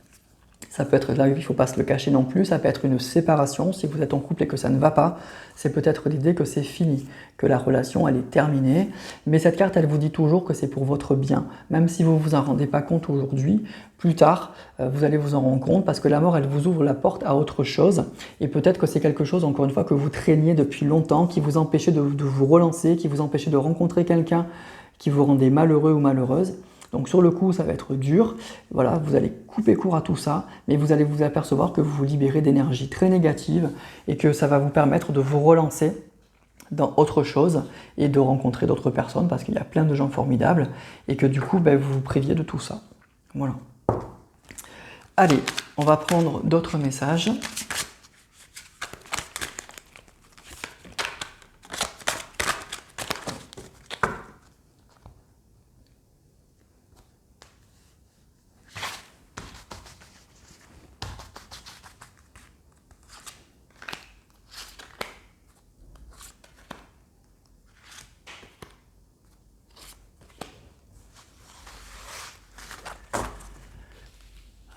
Ça peut être, là il ne faut pas se le cacher non plus, ça peut être une séparation. Si vous êtes en couple et que ça ne va pas, c'est peut-être l'idée que c'est fini, que la relation elle est terminée. Mais cette carte elle vous dit toujours que c'est pour votre bien. Même si vous ne vous en rendez pas compte aujourd'hui, plus tard vous allez vous en rendre compte parce que la mort elle vous ouvre la porte à autre chose. Et peut-être que c'est quelque chose encore une fois que vous traîniez depuis longtemps, qui vous empêchait de vous relancer, qui vous empêchait de rencontrer quelqu'un qui vous rendait malheureux ou malheureuse. Donc sur le coup, ça va être dur. Voilà, vous allez couper court à tout ça, mais vous allez vous apercevoir que vous vous libérez d'énergie très négative et que ça va vous permettre de vous relancer dans autre chose et de rencontrer d'autres personnes parce qu'il y a plein de gens formidables et que du coup, vous vous priviez de tout ça. Voilà. Allez, on va prendre d'autres messages.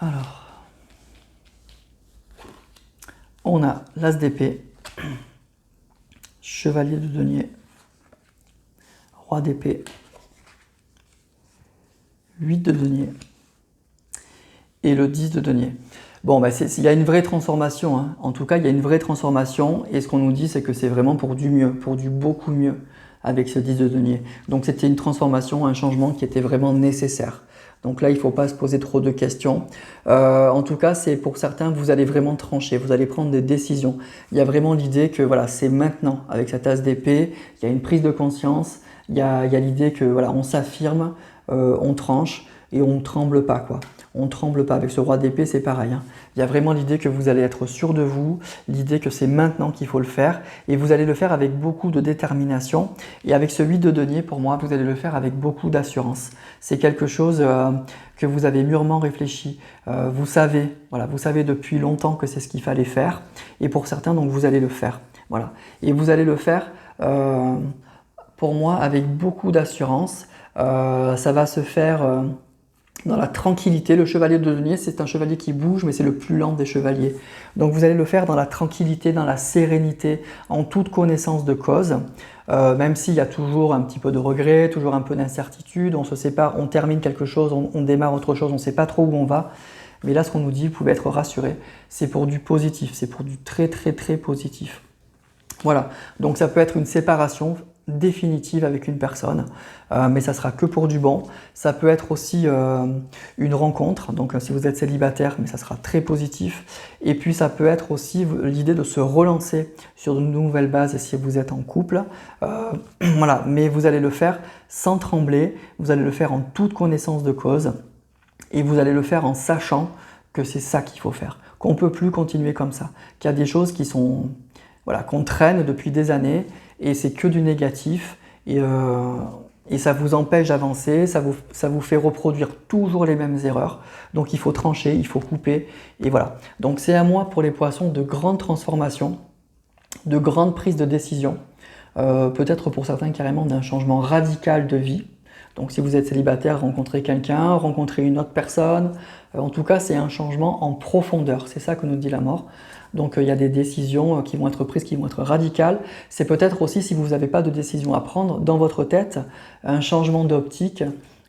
Alors, on a l'as d'épée, chevalier de denier, roi d'épée, 8 de denier et le 10 de denier. Bon, il y a une vraie transformation, hein. En tout cas, il y a une vraie transformation et ce qu'on nous dit, c'est que c'est vraiment pour du mieux, pour du beaucoup mieux avec ce 10 de denier. Donc c'était une transformation, un changement qui était vraiment nécessaire. Donc là, il ne faut pas se poser trop de questions. En tout cas, c'est pour certains, vous allez vraiment trancher, vous allez prendre des décisions. Il y a vraiment l'idée que voilà, c'est maintenant, avec cette as d'épée, il y a une prise de conscience, il y a l'idée que voilà, on s'affirme, on tranche et on ne tremble pas, quoi. On ne tremble pas. Avec ce roi d'épée, c'est pareil, hein. Il y a vraiment l'idée que vous allez être sûr de vous, l'idée que c'est maintenant qu'il faut le faire et vous allez le faire avec beaucoup de détermination. Et avec ce 8 de denier, pour moi, vous allez le faire avec beaucoup d'assurance. C'est quelque chose que vous avez mûrement réfléchi. Vous savez, voilà, vous savez depuis longtemps que c'est ce qu'il fallait faire et pour certains, donc vous allez le faire. Voilà. Et vous allez le faire, pour moi, avec beaucoup d'assurance. Ça va se faire dans la tranquillité. Le chevalier de denier, c'est un chevalier qui bouge, mais c'est le plus lent des chevaliers. Donc vous allez le faire dans la tranquillité, dans la sérénité, en toute connaissance de cause, même s'il y a toujours un petit peu de regret, toujours un peu d'incertitude, on se sépare, on termine quelque chose, on démarre autre chose, on ne sait pas trop où on va. Mais là, ce qu'on nous dit, vous pouvez être rassurés, c'est pour du positif, c'est pour du très positif. Voilà, donc ça peut être une séparation définitive avec une personne, mais ça sera que pour du bon. Ça peut être aussi une rencontre, donc si vous êtes célibataire, mais ça sera très positif. Et puis ça peut être aussi l'idée de se relancer sur de nouvelles bases si vous êtes en couple. Voilà, mais vous allez le faire sans trembler, vous allez le faire en toute connaissance de cause, et vous allez le faire en sachant que c'est ça qu'il faut faire, qu'on ne peut plus continuer comme ça, qu'il y a des choses qui sont... Voilà, qu'on traîne depuis des années et c'est que du négatif et ça vous empêche d'avancer, ça vous fait reproduire toujours les mêmes erreurs. Donc il faut trancher, il faut couper et voilà. Donc c'est à moi pour les poissons de grandes transformations, de grandes prises de décision, peut-être pour certains carrément d'un changement radical de vie. Donc si vous êtes célibataire, rencontrez quelqu'un, rencontrez une autre personne. En tout cas, c'est un changement en profondeur. C'est ça que nous dit la mort. Donc il y a des décisions qui vont être prises, qui vont être radicales. C'est peut-être aussi, si vous n'avez pas de décision à prendre, dans votre tête, un changement d'optique.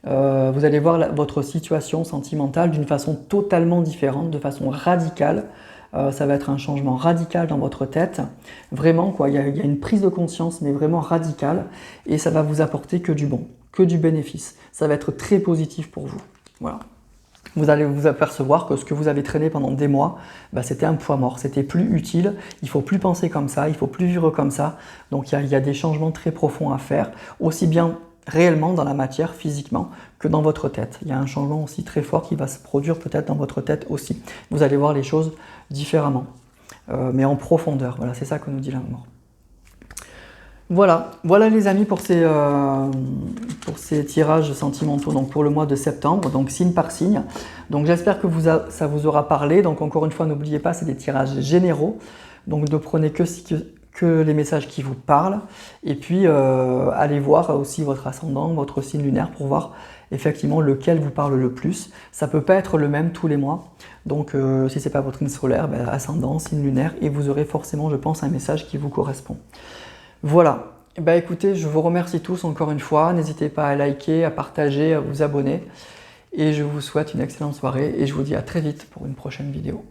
Vous allez voir votre situation sentimentale d'une façon totalement différente, de façon radicale. Ça va être un changement radical dans votre tête. Vraiment, quoi, il y a une prise de conscience, mais vraiment radicale. Et ça va vous apporter que du bon, que du bénéfice. Ça va être très positif pour vous. Voilà. Vous allez vous apercevoir que ce que vous avez traîné pendant des mois, c'était un poids mort, c'était plus utile, il ne faut plus penser comme ça, il ne faut plus vivre comme ça. Donc il y a des changements très profonds à faire, aussi bien réellement dans la matière, physiquement, que dans votre tête. Il y a un changement aussi très fort qui va se produire peut-être dans votre tête aussi. Vous allez voir les choses différemment, mais en profondeur. Voilà, c'est ça que nous dit la mort. Voilà les amis pour ces tirages sentimentaux donc pour le mois de septembre, donc signe par signe. Donc j'espère que ça vous aura parlé. Donc encore une fois, n'oubliez pas, c'est des tirages généraux. Donc ne prenez que les messages qui vous parlent. Et puis allez voir aussi votre ascendant, votre signe lunaire pour voir effectivement lequel vous parle le plus. Ça ne peut pas être le même tous les mois. Donc si ce n'est pas votre signe solaire, ascendant, signe lunaire, et vous aurez forcément, je pense, un message qui vous correspond. Voilà, écoutez, je vous remercie tous encore une fois, n'hésitez pas à liker, à partager, à vous abonner et je vous souhaite une excellente soirée et je vous dis à très vite pour une prochaine vidéo.